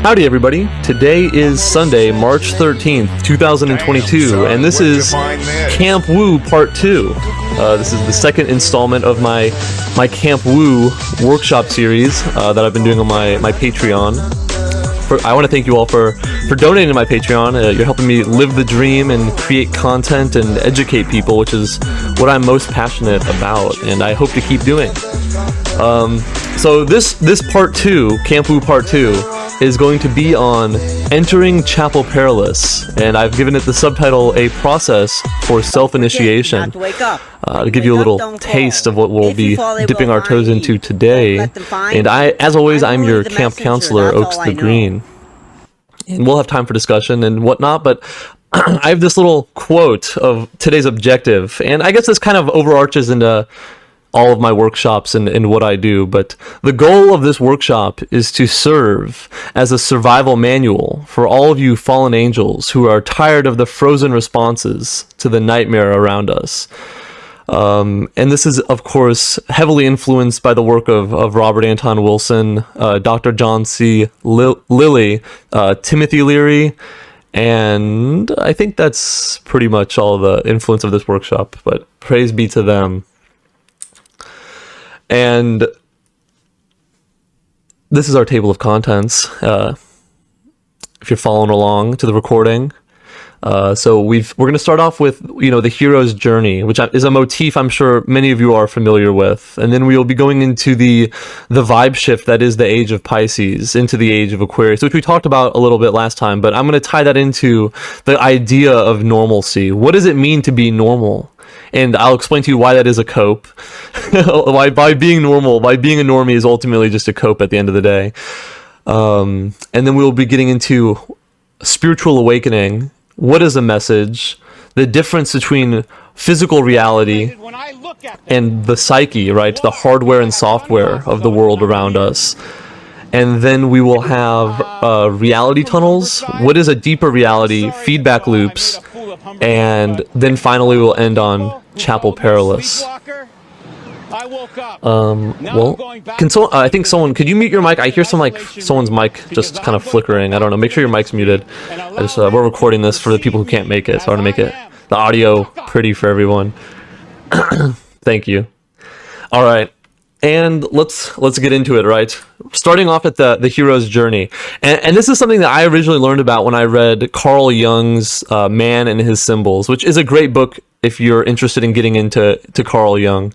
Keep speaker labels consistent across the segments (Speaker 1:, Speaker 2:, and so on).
Speaker 1: Howdy everybody, today is Sunday, March 13th, 2022, and this is Camp Woo Part 2. This is the second installment of my Camp Woo workshop series that I've been doing on my Patreon. I want to thank you all for donating to my Patreon. You're helping me live the dream and create content and educate people, which is what I'm most passionate about, and I hope to keep doing. So this Part 2, Camp Woo Part 2, is going to be on entering Chapel Perilous, and I've given it the subtitle, A Process for Self-Initiation, to give you a little taste of what we'll be dipping our toes into today. And as always, I'm your camp counselor, Oaks the Green. And we'll have time for discussion and whatnot, but I have this little quote of today's objective, and I guess this kind of overarches into all of my workshops and what I do, but the goal of this workshop is to serve as a survival manual for all of you fallen angels who are tired of the frozen responses to the nightmare around us. And this is, of course, heavily influenced by the work of Robert Anton Wilson, Dr. John C. Lilly, Timothy Leary, and I think that's pretty much all the influence of this workshop, but praise be to them. And this is our table of contents, if you're following along to the recording. So we're going to start off with, the hero's journey, which is a motif I'm sure many of you are familiar with. And then we will be going into the vibe shift that is the age of Pisces, into the age of Aquarius, which we talked about a little bit last time. But I'm going to tie that into the idea of normalcy. What does it mean to be normal? And I'll explain to you why that is a cope. Why by being normal, by being a normie is ultimately just a cope at the end of the day. And then we'll be getting into spiritual awakening. What is a message? The difference between physical reality and the psyche, right? The hardware and software of the world around us. And then we will have reality tunnels. What is a deeper reality? Feedback loops. And then finally we'll end on Chapel Perilous. Well, I think someone, could you mute your mic? I hear someone's mic just kind of flickering. I don't know. Make sure your mic's muted. We're recording this for the people who can't make it, so I want to make it the audio pretty for everyone. Thank you. All right. And let's get into it, right? Starting off at the hero's journey. And this is something that I originally learned about when I read Carl Jung's Man and His Symbols, which is a great book if you're interested in getting into Carl Jung.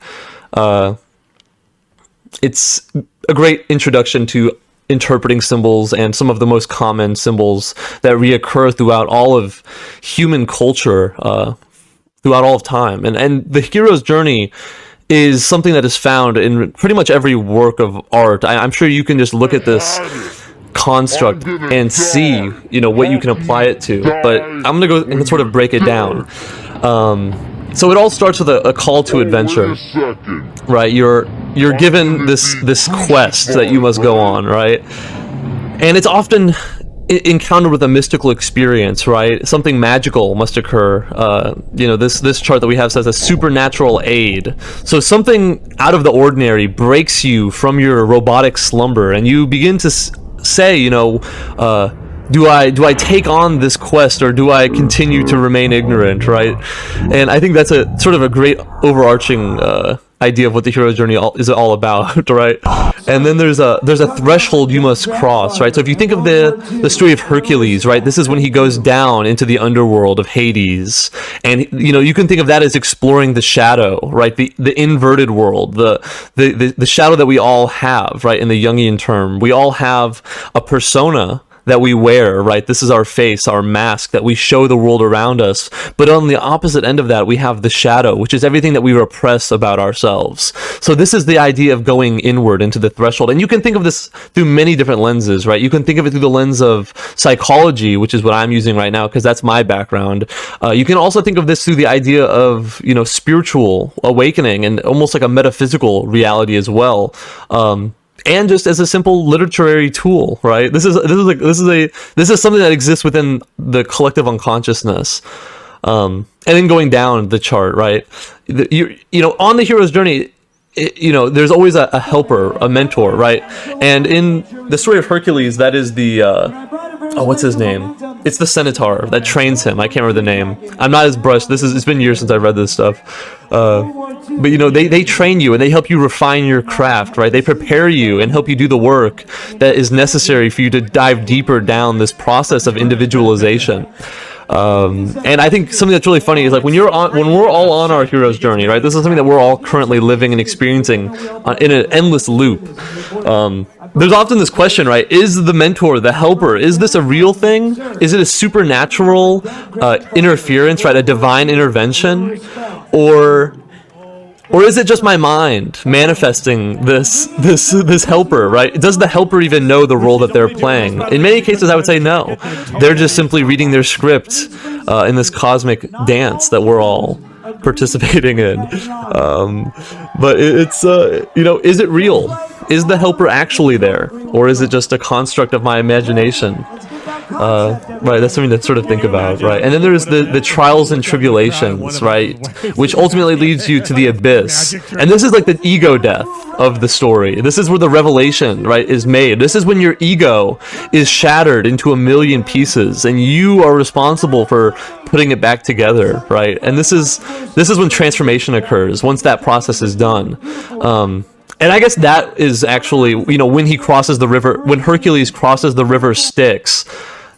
Speaker 1: It's a great introduction to interpreting symbols and some of the most common symbols that reoccur throughout all of human culture, throughout all of time. And the hero's journey is something that is found in pretty much every work of art. I'm sure you can just look at this construct and see, what you can apply it to. But I'm going to go and sort of break it down. So it all starts with a call to adventure, right? You're given this quest that you must go on, right? And it's often encountered with a mystical experience, right? Something magical must occur. This chart that we have says a supernatural aid. So something out of the ordinary breaks you from your robotic slumber, and you begin to say, do I take on this quest, or do I continue to remain ignorant, right? And I think that's a sort of a great overarching idea of what the hero's journey is all about, right? And then there's a threshold you must cross, right? So if you think of the story of Hercules, right? This is when he goes down into the underworld of Hades, and you can think of that as exploring the shadow, right? The inverted world, the shadow that we all have, right? In the Jungian term, we all have a persona that we wear, right? This is our face, our mask that we show the world around us. But on the opposite end of that, we have the shadow, which is everything that we repress about ourselves. So this is the idea of going inward into the threshold. And you can think of this through many different lenses, right? You can think of it through the lens of psychology, which is what I'm using right now, because that's my background. You can also think of this through the idea of, spiritual awakening and almost like a metaphysical reality as well. And just as a simple literary tool, right? This is something that exists within the collective unconsciousness. And then going down the chart, right? On the hero's journey, you know, there's always a helper, a mentor, right? And in the story of Hercules, that is the oh, what's his name? It's the centaur that trains him. I can't remember the name. I'm not as brushed. It's been years since I read this stuff. But you know, they train you and they help you refine your craft, right? They prepare you and help you do the work that is necessary for you to dive deeper down this process of individualization. And I think something that's really funny is like when we're all on our hero's journey, right? This is something that we're all currently living and experiencing in an endless loop. There's often this question, right? Is the mentor, the helper, is this a real thing? Is it a supernatural interference, right? A divine intervention, or is it just my mind manifesting this helper, right? Does the helper even know the role that they're playing? In many cases, I would say no. They're just simply reading their script in this cosmic dance that we're all participating in. But it's, you know, is it real? Is the helper actually there? Or is it just a construct of my imagination? Right, that's something to sort of think about, right? And then there's the trials and tribulations, right? Which ultimately leads you to the abyss. And this is like the ego death of the story. This is where the revelation, right, is made. This is when your ego is shattered into a million pieces and you are responsible for putting it back together, right? And this is when transformation occurs, once that process is done. And I guess that is actually, you know, when he crosses the river, when Hercules crosses the river Styx,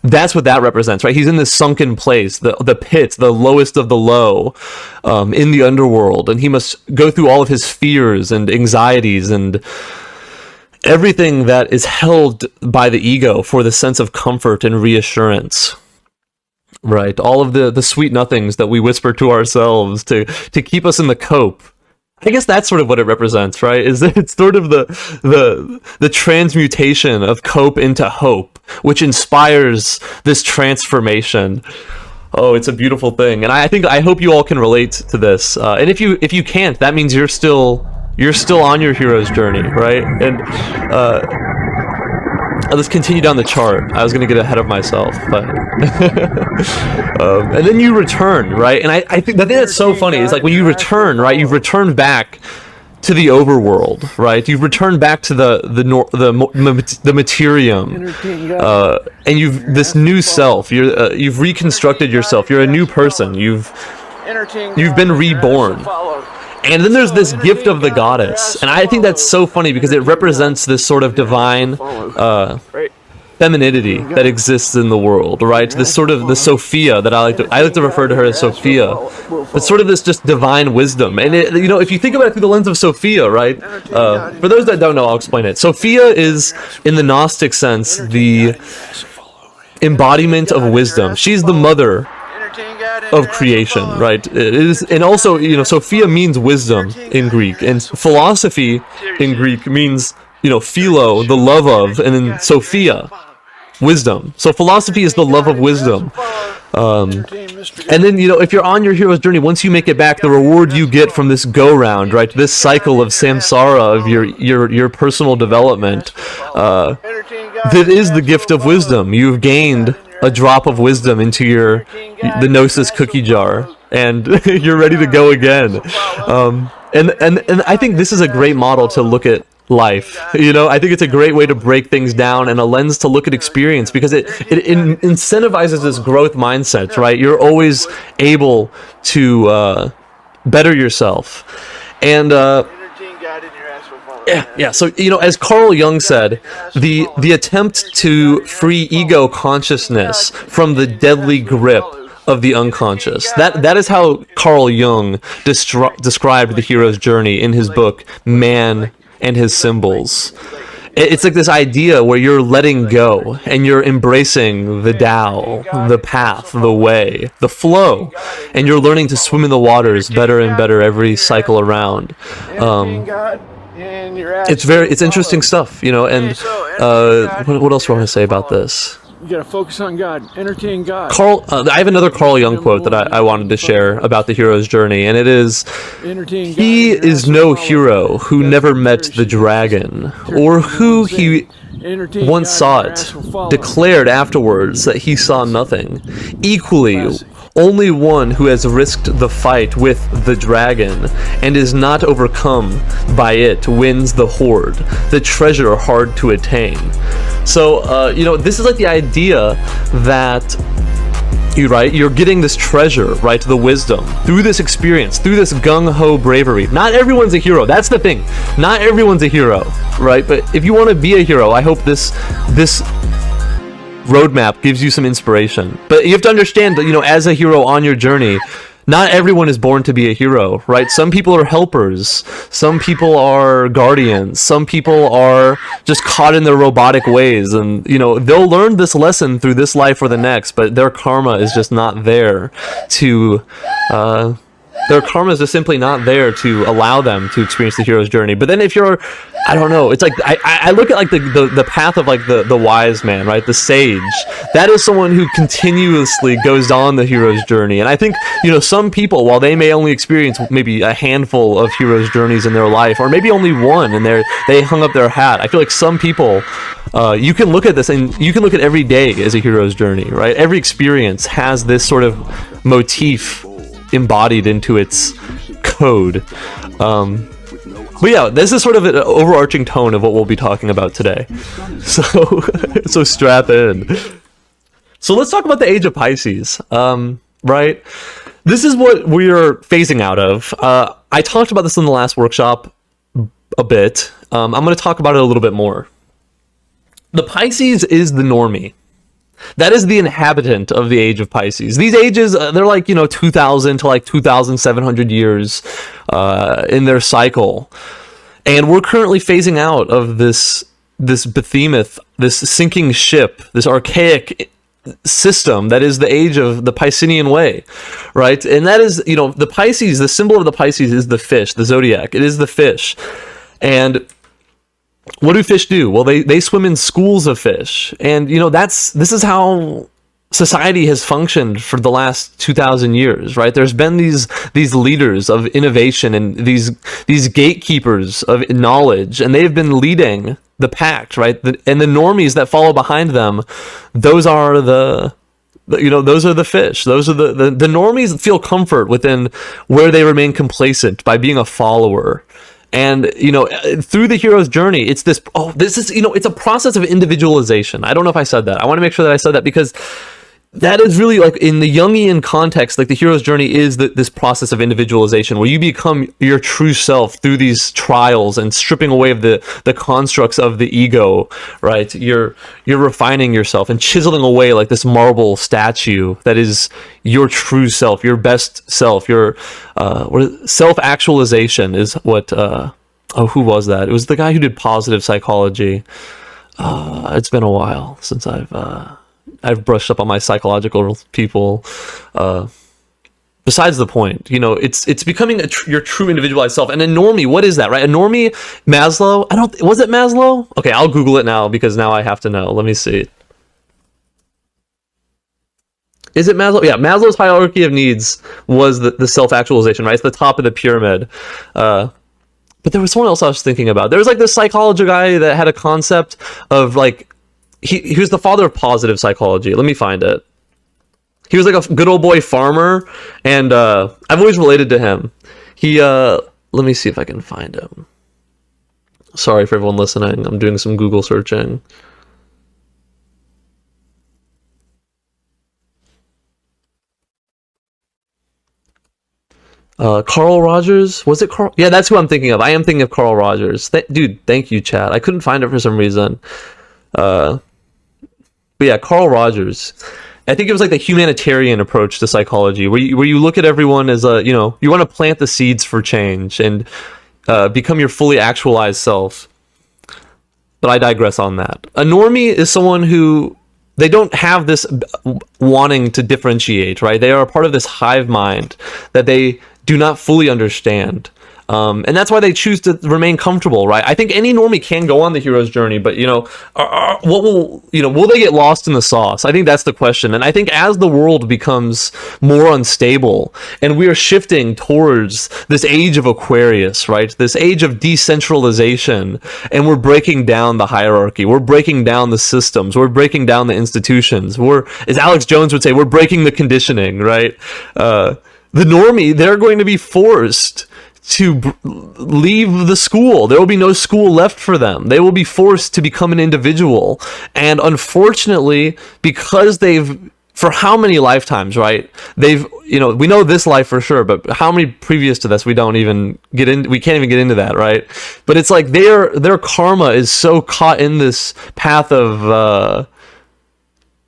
Speaker 1: that's what that represents, right? He's in this sunken place, the pit, the lowest of the low, in the underworld, and he must go through all of his fears and anxieties and everything that is held by the ego for the sense of comfort and reassurance. Right, all of the sweet nothings that we whisper to ourselves to keep us in the cope. I guess that's sort of what it represents, right? Is that it's sort of the transmutation of cope into hope, which inspires this transformation. Oh, it's a beautiful thing, and I hope you all can relate to this. And if you can't, that means you're still on your hero's journey, right? And let's continue down the chart. I was going to get ahead of myself, but and then you return, right? And I think the thing that's so funny is like when you return, right? You've returned back to the overworld, right? You've returned back to the materium, and you've this new self. You've reconstructed yourself. You're a new person. You've been reborn. And then there's this gift of the goddess, and I think that's so funny because it represents this sort of divine femininity that exists in the world, right? This sort of the Sophia that I like to refer to her as Sophia, but sort of this just divine wisdom. And it, you know, if you think about it through the lens of Sophia, right? For those that don't know, I'll explain it. Sophia is, in the Gnostic sense, the embodiment of wisdom. She's the mother of creation, right? It is, and also, you know, Sophia means wisdom in Greek, and philosophy in Greek means, you know, philo, the love of, and then Sophia, wisdom. So philosophy is the love of wisdom. And then, you know, if you're on your hero's journey, once you make it back, the reward you get from this go-round, right, this cycle of samsara, of your personal development, that is the gift of wisdom. You've gained a drop of wisdom into the Gnosis cookie jar, and you're ready to go again. And I think this is a great model to look at life. You know, I think it's a great way to break things down and a lens to look at experience, because it incentivizes this growth mindset, right? You're always able to better yourself. And yeah. So, you know, as Carl Jung said, the attempt to free ego consciousness from the deadly grip of the unconscious. That is how Carl Jung described the hero's journey in his book Man and His Symbols. It's like this idea where you're letting go and you're embracing the Tao, the path, the way, the flow, and you're learning to swim in the waters better and better every cycle around. It's interesting stuff, you know. And what else do I want to say about this?
Speaker 2: You gotta focus on God, entertain God.
Speaker 1: I have another Carl Jung quote that I wanted to share about the hero's journey, and it is, "He is no hero who never met the dragon, or who he
Speaker 2: Entertain
Speaker 1: once
Speaker 2: God
Speaker 1: saw
Speaker 2: and your
Speaker 1: it,
Speaker 2: ass will fall.
Speaker 1: declared afterwards that he saw nothing. Equally,
Speaker 2: Classic.
Speaker 1: only one who has risked the fight with the dragon and is not overcome by it wins the hoard, the treasure hard to attain. So, you know, this is like the idea that you're getting this treasure, right, the wisdom through this experience, through this gung-ho bravery. Not everyone's a hero. That's the thing. Not everyone's a hero, right? But if you want to be a hero, I hope this roadmap gives you some inspiration. But you have to understand that, you know, as a hero on your journey, not everyone is born to be a hero, right? Some people are helpers. Some people are guardians. Some people are just caught in their robotic ways. And, you know, they'll learn this lesson through this life or the next, but their karma is just not there to, their karma is just simply not there to allow them to experience the hero's journey. But then if you're, I don't know, it's like, I look at like the path of like the wise man, right? The sage. That is someone who continuously goes on the hero's journey. And I think, you know, some people, while they may only experience maybe a handful of hero's journeys in their life, or maybe only one, and they hung up their hat, I feel like some people, you can look at this and you can look at every day as a hero's journey, right? Every experience has this sort of motif embodied into its code. But yeah, this is sort of an overarching tone of what we'll be talking about today. So strap in. So let's talk about the age of Pisces, right? This is what we're phasing out of. I talked about this in the last workshop a bit. I'm going to talk about it a little bit more. The Pisces is the normie. That is the inhabitant of the age of Pisces. These ages, they're like, you know, 2,000 to like 2,700 years in their cycle. And we're currently phasing out of this behemoth, this sinking ship, this archaic system that is the age of the Piscean way, right? And that is, you know, the Pisces, the symbol of the Pisces is the fish, the zodiac. It is the fish. And what do fish do? Well, they swim in schools of fish. And, you know, this is how society has functioned for the last 2,000 years, right? There's been these leaders of innovation and these gatekeepers of knowledge, and they've been leading the pack, right? And the normies that follow behind them, those are those are the fish. Those are the normies feel comfort within where they remain complacent by being a follower. And, you know, through the hero's journey, it's this is, you know, it's a process of individualization. I don't know if I said that. I want to make sure that I said that, because that is really, like, in the Jungian context, like, the hero's journey is this process of individualization where you become your true self through these trials and stripping away of the constructs of the ego, right? You're refining yourself and chiseling away like this marble statue that is your true self, your best self, your self-actualization is what, who was that? It was the guy who did positive psychology. It's been a while since I've brushed up on my psychological people. Besides the point, you know, it's becoming your true individualized self. And a normie, what is that, right? A normie, Maslow. Was it Maslow? Okay, I'll Google it now because now I have to know. Let me see. Is it Maslow? Yeah, Maslow's hierarchy of needs was the self-actualization, right? It's the top of the pyramid. But there was someone else I was thinking about. There was like this psychology guy that had a concept of like, he was the father of positive psychology. Let me find it. He was like a good old boy farmer, and I've always related to him. Let me see if I can find him. Sorry for everyone listening. I'm doing some Google searching. Carl Rogers? Was it Carl? Yeah, that's who I'm thinking of. I am thinking of Carl Rogers. Dude, thank you, chat. I couldn't find it for some reason. But yeah, Carl Rogers. I think it was like the humanitarian approach to psychology, where you look at everyone as you want to plant the seeds for change and become your fully actualized self. But I digress on that. A normie is someone who, they don't have this wanting to differentiate, right? They are a part of this hive mind that they do not fully understand. And that's why they choose to remain comfortable, right? I think any normie can go on the hero's journey, but will they get lost in the sauce? I think that's the question. And I think as the world becomes more unstable and we are shifting towards this age of Aquarius, right? This age of decentralization, and we're breaking down the hierarchy, we're breaking down the systems, we're breaking down the institutions, as Alex Jones would say, we're breaking the conditioning, right? The normie, they're going to be forced to leave the school. There will be no school left for them. They will be forced to become an individual. And unfortunately, because for how many lifetimes, right? We know this life for sure, but how many previous to this we can't even get into that, right? But it's like their karma is so caught in this path of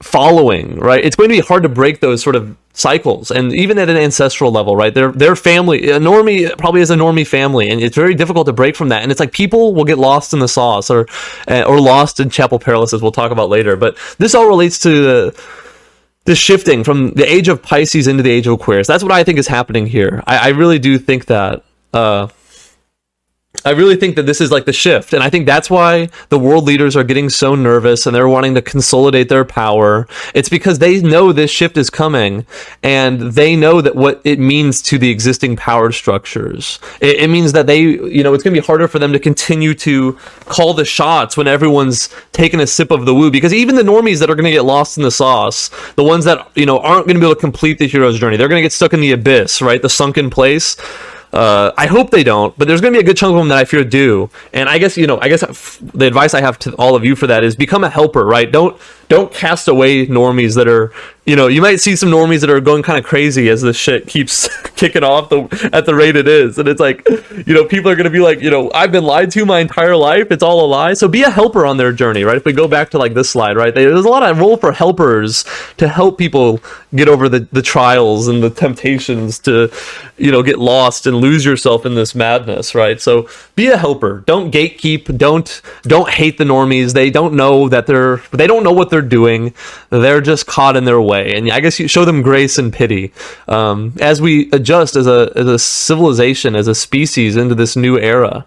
Speaker 1: following, right? It's going to be hard to break those sort of cycles, and even at an ancestral level, right? Their family, a normie probably has a normie family, and it's very difficult to break from that. And it's like people will get lost in the sauce, or lost in Chapel Perilous, as we'll talk about later. But this all relates to the shifting from the age of Pisces into the age of Aquarius. That's what I think is happening here. I really do think that. I really think that this is like the shift, and I think that's why the world leaders are getting so nervous and they're wanting to consolidate their power. It's because they know this shift is coming, and they know that what it means to the existing power structures. It means that it's going to be harder for them to continue to call the shots when everyone's taking a sip of the woo, because even the normies that are going to get lost in the sauce, the ones that, aren't going to be able to complete the hero's journey, they're going to get stuck in the abyss, right? The sunken place. I hope they don't, but there's going to be a good chunk of them that I fear do. And I guess the advice I have to all of you for that is become a helper, right? Don't cast away normies that are, you might see some normies that are going kind of crazy as this shit keeps kicking off at the rate it is. And it's like, people are going to be like, I've been lied to my entire life. It's all a lie. So be a helper on their journey, right? If we go back to like this slide, right? There's a lot of role for helpers to help people get over the trials and the temptations to, get lost and lose yourself in this madness, right? So be a helper. Don't gatekeep. Don't hate the normies. They don't know what they're doing. They're just caught in their way. And I guess you show them grace and pity as we adjust as a civilization, as a species, into this new era.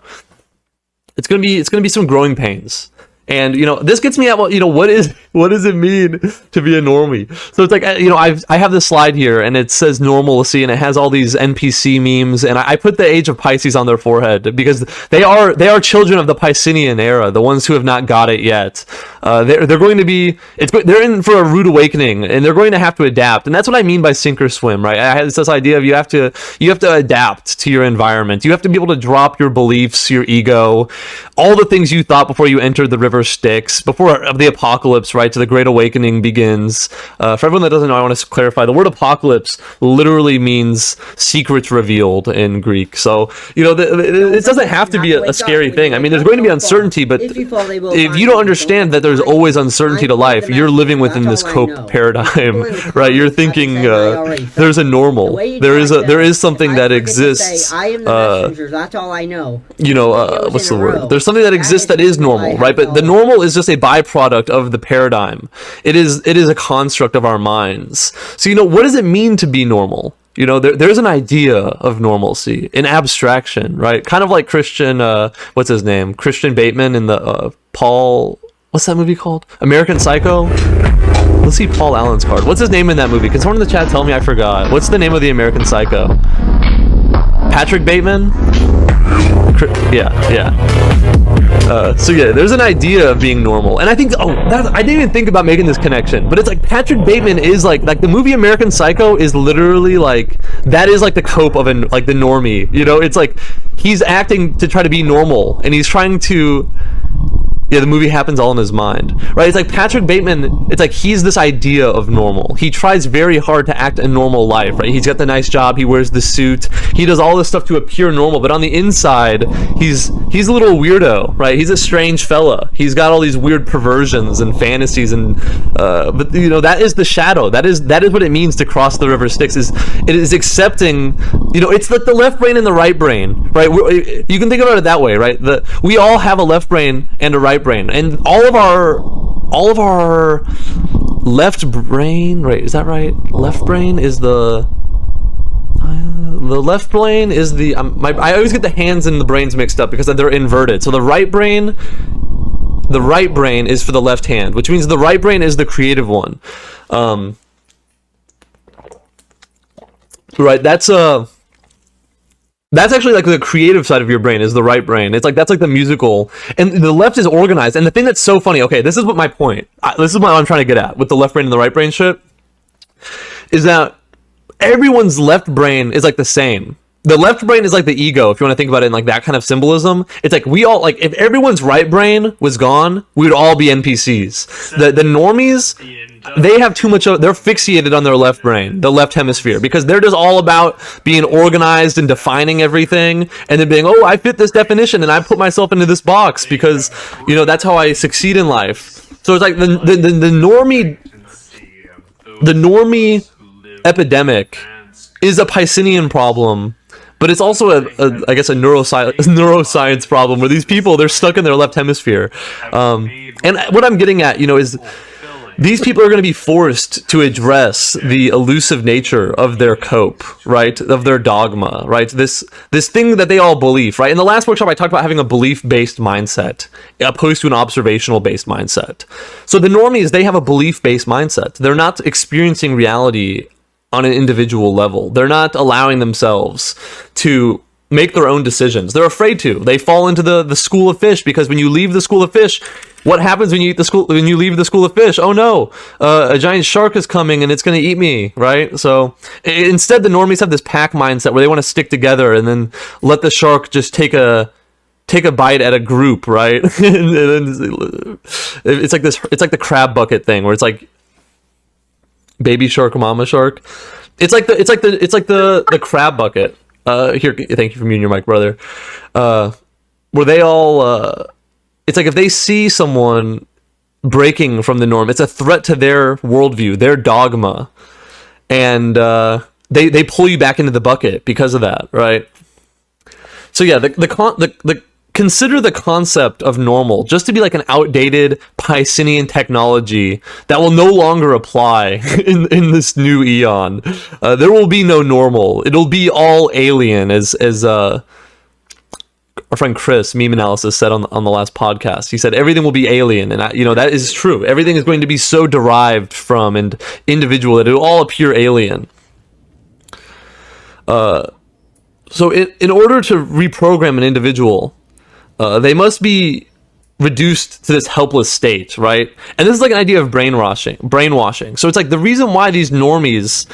Speaker 1: It's gonna be some growing pains. And this gets me at what does it mean to be a normie? So it's like I have this slide here, and it says normalcy, and it has all these NPC memes, and I put the age of Pisces on their forehead because they are children of the Piscean era, the ones who have not got it yet. They're going to be they're in for a rude awakening, and they're going to have to adapt, and that's what I mean by sink or swim, right? I had this idea of you have to adapt to your environment. You have to be able to drop your beliefs, your ego, all the things you thought before you entered the river Styx, before the apocalypse, right, to the Great Awakening begins. For everyone that doesn't know, I want to clarify, the word apocalypse literally means secrets revealed in Greek. So, it doesn't have to be a scary thing. I mean, there's going to be uncertainty, but if you don't understand that there's always uncertainty to life, you're living within this cope paradigm, right? You're thinking there's a normal. There is something that exists.
Speaker 3: I am the messenger, that's all I know.
Speaker 1: What's the word? There's something that exists that is normal, right? But the normal is just a byproduct of the paradigm. It is a construct of our minds. So what does it mean to be normal? There's an idea of normalcy, an abstraction, right? Kind of like Christian, what's his name? Christian Bateman in the what's that movie called? American Psycho? Let's see Paul Allen's card. What's his name in that movie? Can someone in the chat tell me? I forgot. What's the name of the American Psycho? Patrick Bateman? Yeah. There's an idea of being normal, and I think I didn't even think about making this connection, but it's like Patrick Bateman is like the movie American Psycho is literally like that is like the cope of the normie. It's like he's acting to try to be normal, and he's trying to. Yeah, the movie happens all in his mind, right? It's like Patrick Bateman, it's like he's this idea of normal. He tries very hard to act a normal life, right? He's got the nice job, he wears the suit, he does all this stuff to appear normal, but on the inside, he's a little weirdo, right? He's a strange fella. He's got all these weird perversions and fantasies, and but that is the shadow. That is what it means to cross the river Styx. It is accepting, it's like the left brain and the right brain, right? You can think about it that way, right? We all have a left brain and a right brain, and all of our left brain, right? Is that right? Left brain is the the left brain is the I always get the hands and the brains mixed up because they're inverted. So the right brain is for the left hand, which means the right brain is the creative one. Right, that's actually like the creative side of your brain is the right brain. It's like that's like the musical, and the left is organized. And the thing that's so funny, okay, this is what my point. This is what I'm trying to get at with the left brain and the right brain shit, is that everyone's left brain is like the same. The left brain is like the ego, if you want to think about it in like that kind of symbolism. It's like we all, like, if everyone's right brain was gone, we would all be NPCs. The normies, they have too much, they're fixated on their left brain, the left hemisphere, because they're just all about being organized and defining everything, and then being, oh, I fit this definition, and I put myself into this box because, you know, that's how I succeed in life. So it's like the normie epidemic is a Piscean problem. But it's also I guess a neuroscience problem where these people, they're stuck in their left hemisphere. And what I'm getting at, you know, is these people are going to be forced to address the elusive nature of their cope, right? Of their dogma, right? This thing that they all believe, right? In the last workshop, I talked about having a belief-based mindset opposed to an observational-based mindset. So the normies, they have a belief-based mindset. They're not experiencing reality on an individual level. They're not allowing themselves to make their own decisions. They're afraid to. They fall into the school of fish, because when you leave the school of fish, what happens when you leave the school of fish? Oh no, a giant shark is coming and it's going to eat me, right? So instead, the normies have this pack mindset where they want to stick together and then let the shark just take a bite at a group, right? And it's like this. It's like the crab bucket thing where it's like baby shark, mama shark. It's like the crab bucket. Here, thank you for muting your mic, brother. Where they all, it's like if they see someone breaking from the norm, it's a threat to their worldview, their dogma, and they pull you back into the bucket because of that, right? So yeah, consider the concept of normal just to be like an outdated Piscean technology that will no longer apply in this new eon. There will be no normal. It'll be all alien, as our friend Chris, Meme Analysis, said on the last podcast. He said everything will be alien, and you know, that is true. Everything is going to be so derived from and individual that it will all appear alien. So in order to reprogram an individual, they must be reduced to this helpless state, right? And this is like an idea of brainwashing. So it's like the reason why these normies,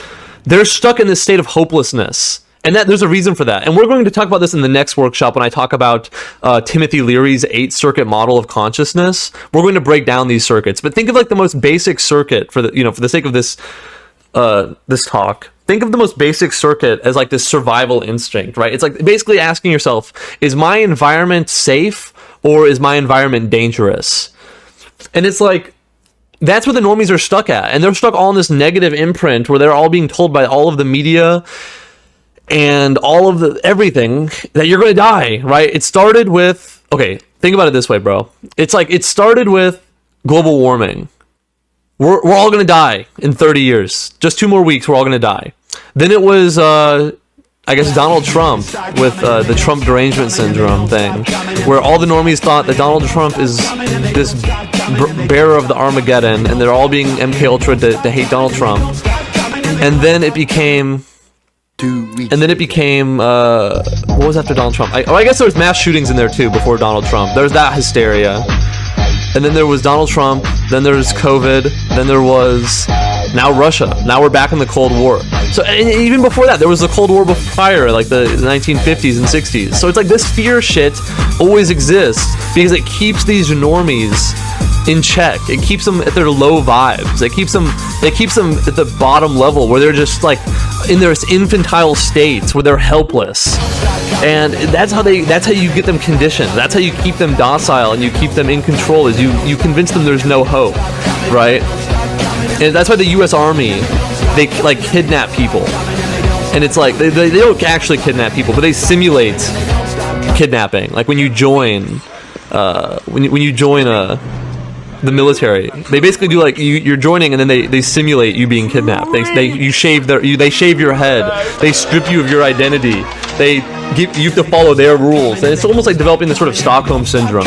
Speaker 1: they're stuck in this state of hopelessness. And that there's a reason for that. And we're going to talk about this in the next workshop when I talk about Timothy Leary's 8-circuit model of consciousness. We're going to break down these circuits. But think of like the most basic circuit for the sake of this talk. Think of the most basic circuit as like this survival instinct, right? It's like basically asking yourself, is my environment safe or is my environment dangerous? And it's like, that's what the normies are stuck at. And they're stuck all in this negative imprint where they're all being told by all of the media and all of everything that you're going to die, right? It started with, okay, think about it this way, bro. It's like, it started with global warming. We're all going to die in 30 years. Just 2 more weeks, we're all going to die. Then it was, I guess, Donald Trump with the Trump derangement syndrome thing, where all the normies thought that Donald Trump is this bearer of the Armageddon, and they're all being MK Ultra to hate Donald Trump. And then it became... what was after Donald Trump? I guess there was mass shootings in there too before Donald Trump. There's that hysteria. And then there was Donald Trump, then there was COVID, then there was now Russia. Now we're back in the Cold War. So, and even before that, there was the Cold War prior, like the 1950s and 60s. So it's like this fear shit always exists because it keeps these normies in check. It keeps them at their low vibes. It keeps them at the bottom level where they're just like in their infantile states where they're helpless. And that's how you get them conditioned. That's how you keep them docile and you keep them in control, is you convince them there's no hope, right? And that's why the US Army, they like kidnap people. And it's like they don't actually kidnap people, but they simulate kidnapping. Like when you join the military. They basically do like you're joining, and then they simulate you being kidnapped. They shave they shave your head. They strip you of your identity. You have to follow their rules, and it's almost like developing this sort of Stockholm syndrome,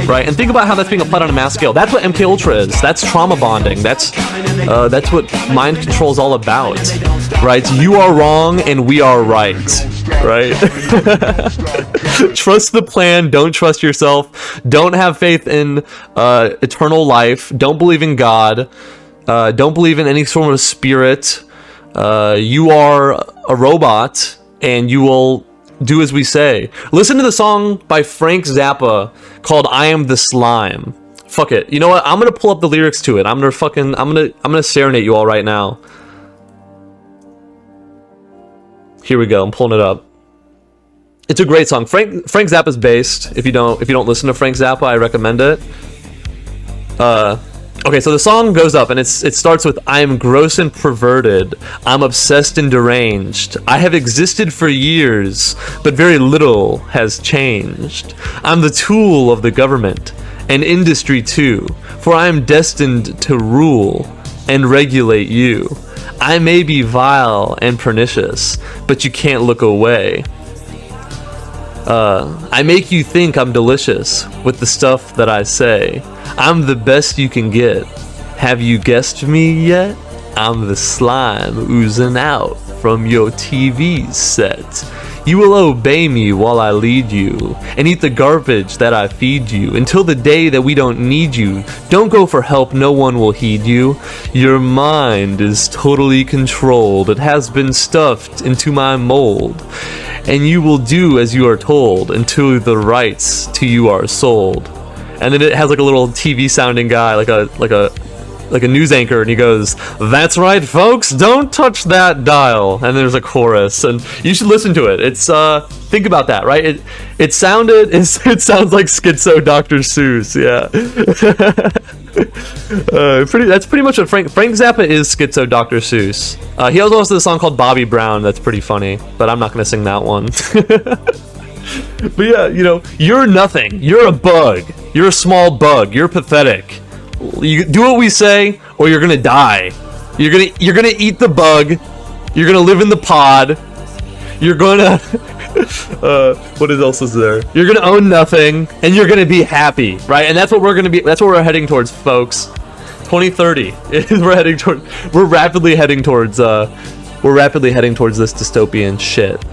Speaker 1: right? And think about how that's being applied on a mass scale. That's what MK Ultra is. That's trauma bonding. That's what mind control is all about, right? You are wrong and we are right, right? Trust the plan. Don't trust yourself. Don't have faith in eternal life. Don't believe in God. Don't believe in any sort of spirit. You are a robot, and you will do as we say. Listen to the song by Frank Zappa called "I Am the Slime." Fuck it. You know what? I'm gonna pull up the lyrics to it. I'm gonna serenade you all right now. Here we go. I'm pulling it up. It's a great song. Frank Zappa's based. If you don't listen to Frank Zappa, I recommend it. Okay, so the song goes up, and it starts with, "I am gross and perverted. I'm obsessed and deranged. I have existed for years, but very little has changed. I'm the tool of the government, and industry too, for I am destined to rule and regulate you. I may be vile and pernicious, but you can't look away. I make you think I'm delicious with the stuff that I say. I'm the best you can get. Have you guessed me yet? I'm the slime oozing out from your TV set. You will obey me while I lead you, and eat the garbage that I feed you, until the day that we don't need you. Don't go for help, no one will heed you. Your mind is totally controlled. It has been stuffed into my mold, and you will do as you are told, until the rights to you are sold." And then it has like a little TV sounding guy, like a news anchor, and he goes, "That's right, folks, don't touch that dial." And there's a chorus, and you should listen to it. It's think about that, right? It sounds like Schizo Dr. Seuss, yeah. That's pretty much what Frank Zappa is. Schizo Dr. Seuss. He also has this song called Bobby Brown that's pretty funny, but I'm not gonna sing that one. But yeah, you're nothing. You're a bug. You're a small bug. You're pathetic. You do what we say, or you're gonna die. You're gonna eat the bug. You're gonna live in the pod. You're gonna what else is there? You're gonna own nothing, and you're gonna be happy, right? And that's what we're gonna be. That's what we're heading towards, folks. 2030. We're rapidly heading towards this dystopian shit.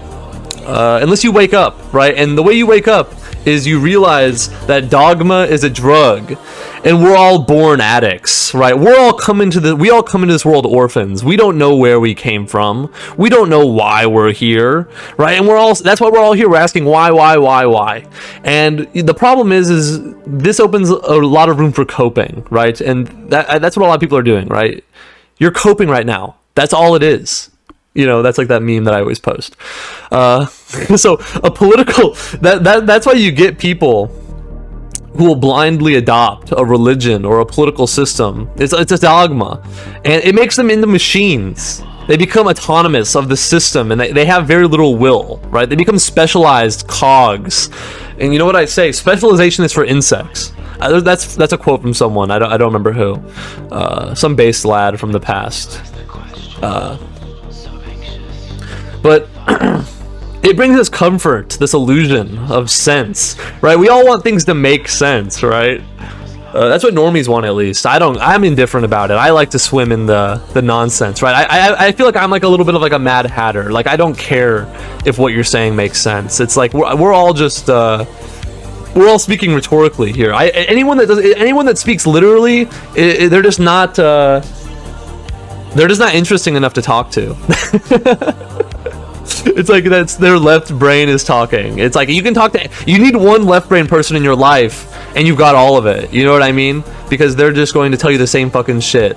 Speaker 1: Unless you wake up, right? And the way you wake up is you realize that dogma is a drug, and we're all born addicts, right? We all come into this world orphans. We don't know where we came from. We don't know why we're here, right? And that's why we're all here. We're asking why. And the problem is this opens a lot of room for coping, right? And that's what a lot of people are doing, right? You're coping right now. That's all it is. That's like that meme that I always post. So that's why you get people who will blindly adopt a religion or a political system. It's a dogma, and it makes them into machines. They become autonomous of the system, and they have very little will, right? They become specialized cogs. And you know what I say? Specialization is for insects. That's a quote from someone. I don't remember who. Some base lad from the past. But it brings us comfort, this illusion of sense, right? We all want things to make sense, right? That's what normies want, at least. I'm indifferent about it. I like to swim in the nonsense, right? I feel like I'm like a little bit of like a Mad Hatter. Like, I don't care if what you're saying makes sense. It's like we're all just we're all speaking rhetorically here. Anyone that speaks literally, they're just not interesting enough to talk to. It's like that's their left brain is talking. It's like you need one left brain person in your life, and you've got all of it. You know what I mean? Because they're just going to tell you the same fucking shit.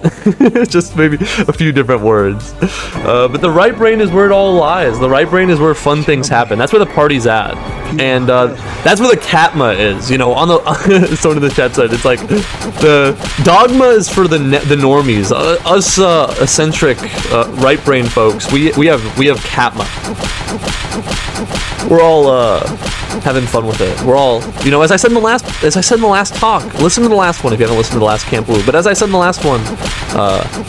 Speaker 1: Just maybe a few different words. But the right brain is where it all lies. The right brain is where fun things happen. That's where the party's at. And that's where the Katma is. On the someone in the chat said it's like the dogma is for the normies. Us eccentric right brain folks. We have Katma. We're all having fun with it. We're all, you know, as I said in the last talk, listen to the last one if you haven't listened to the last Camp Blue. But as I said in the last one,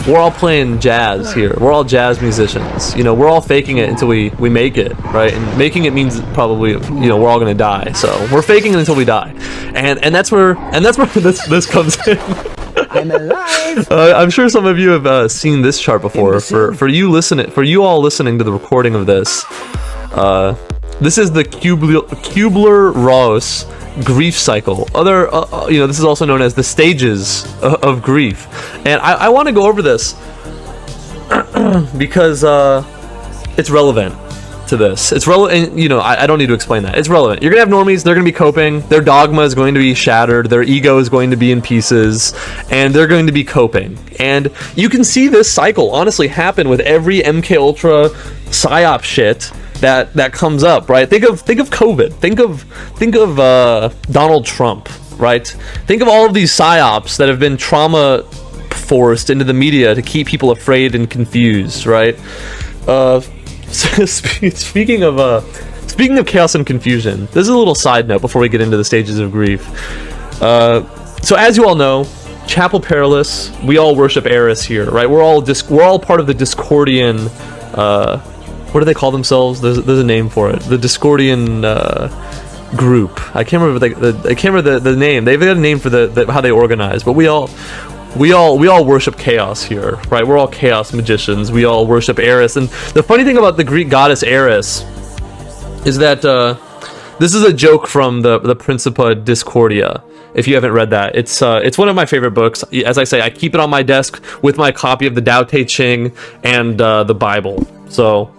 Speaker 1: we're all playing jazz here. We're all jazz musicians. You know, we're all faking it until we make it, right? And making it means probably, you know, we're all gonna die. So we're faking it until we die, and that's where this comes in.
Speaker 3: I'm alive.
Speaker 1: I'm sure some of you have seen this chart before. For you all listening to the recording of this, this is the Kubler-Ross grief cycle. You know, this is also known as the stages of grief. And I want to go over this because it's relevant to this. It's relevant, you know, I don't need to explain that. It's relevant. You're gonna have normies, they're gonna be coping, their dogma is going to be shattered, their ego is going to be in pieces, and they're going to be coping. And you can see this cycle honestly happen with every MK Ultra psyop shit that comes up, right? Think of COVID. Think of Donald Trump, right? Think of all of these psyops that have been trauma forced into the media to keep people afraid and confused, right? Speaking of chaos and confusion, this is a little side note before we get into the stages of grief. So as you all know, Chapel Perilous, we all worship Eris here, right? We're all part of the Discordian. What do they call themselves? There's a name for it. The Discordian group. I can't remember the name. They've got a name for how they organize, but we all worship chaos here, right? We're all chaos magicians. We all worship Eris. And the funny thing about the Greek goddess Eris is that this is a joke from the Principia Discordia. If you haven't read that, it's one of my favorite books. As I say, I keep it on my desk with my copy of the Tao Te Ching and the Bible. So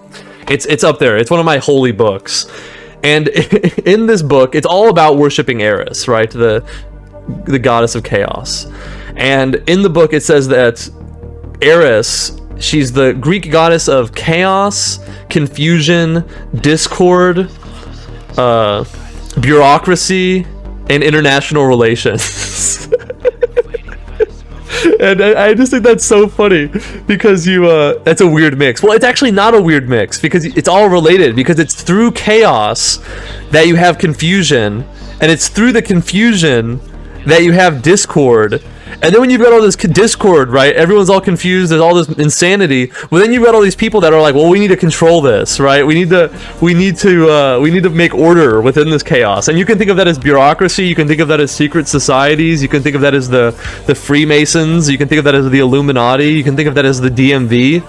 Speaker 1: it's up there. It's one of my holy books. And in this book, it's all about worshiping Eris, right? The goddess of chaos. And in the book, it says that Eris, she's the Greek goddess of chaos, confusion, discord, bureaucracy, and international relations. And I just think that's so funny because that's a weird mix. Well, it's actually not a weird mix because it's all related, because it's through chaos that you have confusion, and it's through the confusion that you have discord. And then when you've got all this discord, right, everyone's all confused, there's all this insanity. Well, then you've got all these people that are like, well, we need to control this, right? We need to make order within this chaos. And you can think of that as bureaucracy. You can think of that as secret societies. You can think of that as the Freemasons. You can think of that as the Illuminati. You can think of that as the DMV.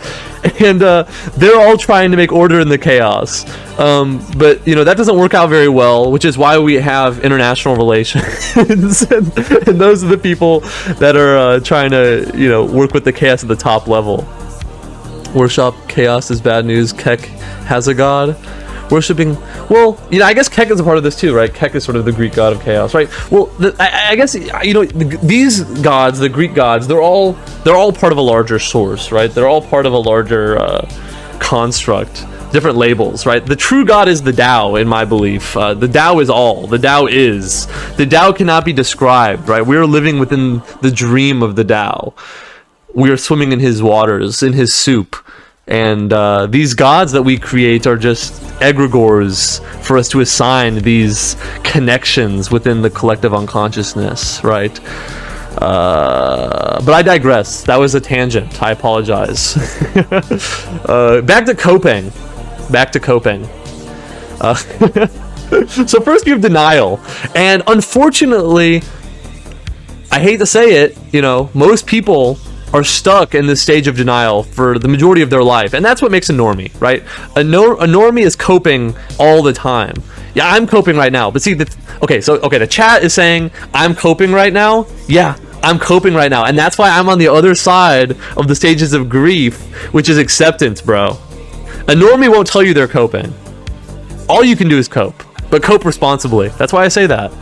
Speaker 1: And they're all trying to make order in the chaos. But you know, that doesn't work out very well, which is why we have international relations. and those are the people that are trying to, you know, work with the chaos at the top level. Worship chaos is bad news. Kek has a god. Worshipping, well, you know, I guess Kek is a part of this too, right? Kek is sort of the Greek god of chaos, right? Well, I guess, you know, these gods, the Greek gods, they're all part of a larger source, right? They're all part of a larger construct. Different labels, right? The true God is the Tao, in my belief. The Tao is all. The Tao is. The Tao cannot be described, right? We are living within the dream of the Tao. We are swimming in his waters, in his soup. And these gods that we create are just egregores for us to assign these connections within the collective unconsciousness, right? But I digress. That was a tangent. I apologize. Back to coping. So first you have denial, and unfortunately, I hate to say it, you know, most people are stuck in this stage of denial for the majority of their life, and that's what makes a normie, right? A normie is coping all the time. Yeah, I'm coping right now, but see, the chat is saying I'm coping right now. Yeah, I'm coping right now, and that's why I'm on the other side of the stages of grief, which is acceptance, bro. A normie won't tell you they're coping. All you can do is cope, but cope responsibly. That's why I say that.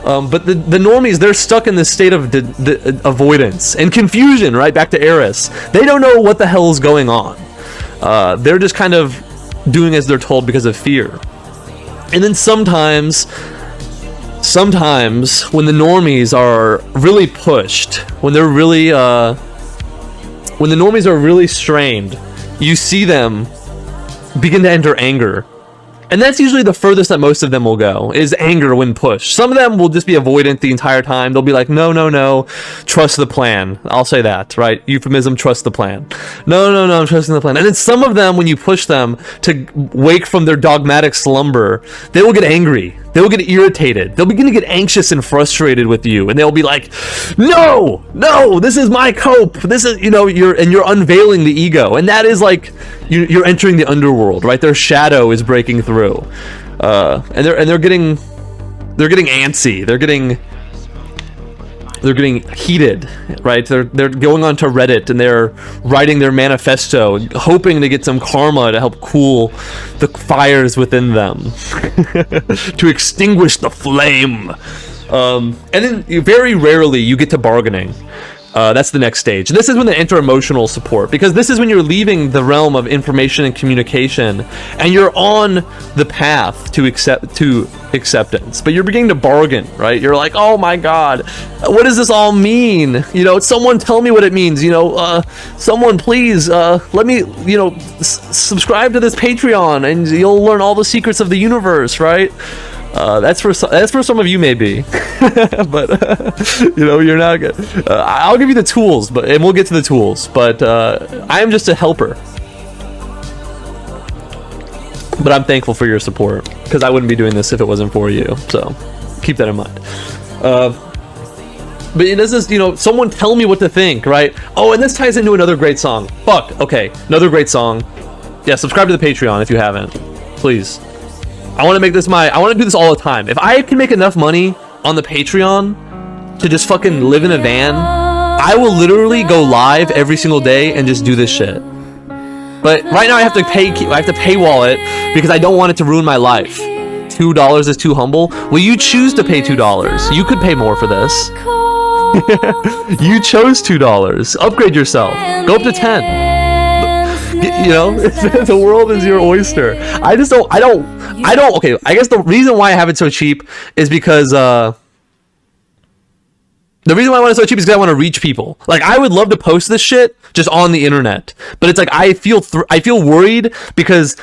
Speaker 1: But the normies, they're stuck in this state of avoidance and confusion, right? Back to Eris. They don't know what the hell is going on. They're just kind of doing as they're told because of fear. And then sometimes when the normies are really pushed, when the normies are really strained, you see them begin to enter anger. And And that's usually the furthest that most of them will go, is anger when pushed. Some of them will just be avoidant the entire time. They'll be like, no, no, no, trust the plan. I'll say that, right? Euphemism, trust the plan. No, no, no, I'm trusting the plan. And then some of them, when you push them to wake from their dogmatic slumber, they will get angry. They will get irritated. They'll begin to get anxious and frustrated with you. And they'll be like, no, no, this is my cope. This is, you know, you're unveiling the ego. And that is like, you're entering the underworld, right? Their shadow is breaking through. And they're getting antsy. They're getting heated, right? They're going onto Reddit and they're writing their manifesto, hoping to get some karma to help cool the fires within them, to extinguish the flame. And then very rarely you get to bargaining. That's the next stage. This is when they enter emotional support, because this is when you're leaving the realm of information and communication and you're on the path to acceptance, but you're beginning to bargain, right? You're like, oh my god, what does this all mean? You know, someone tell me what it means. You know, someone please let me, you know, subscribe to this Patreon and you'll learn all the secrets of the universe, right? That's for some of you maybe, but you know, you're not good. I'll give you the tools, and we'll get to the tools, but I am just a helper. But I'm thankful for your support, because I wouldn't be doing this if it wasn't for you. So keep that in mind. But this is, you know, someone tell me what to think, right? Oh, and this ties into another great song. Fuck. Okay, another great song. Yeah, subscribe to the Patreon if you haven't, please. I want to make this I want to do this all the time. If I can make enough money on the Patreon to just fucking live in a van, I will literally go live every single day and just do this shit. But right now I have to paywall it because I don't want it to ruin my life. $2 is too humble. Well, you choose to pay $2. You could pay more for this. You chose $2. Upgrade yourself. Go up to 10. You know, the world is your oyster. I don't. Okay, I guess the reason why I have it so cheap is because the reason why I want it so cheap is because I want to reach people. Like, I would love to post this shit just on the internet, but it's like I feel worried because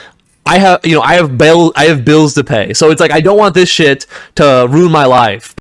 Speaker 1: I have bills to pay. So it's like I don't want this shit to ruin my life.